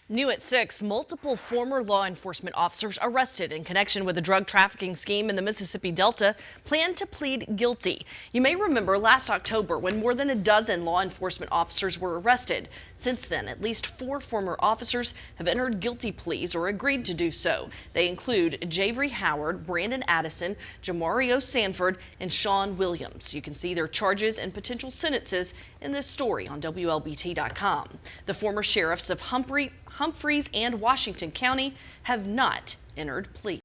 New at 6, multiple former law enforcement officers arrested in connection with a drug trafficking scheme in the Mississippi Delta plan to plead guilty. You may remember last October when more than a dozen law enforcement officers were arrested. Since then, at least 4 former officers have entered guilty pleas or agreed to do so. They include Javery Howard, Brandon Addison, Jamario Sanford, and Sean Williams. You can see their charges and potential sentences in this story on WLBT.com. The former sheriffs of Humphreys and Washington County have not entered plea.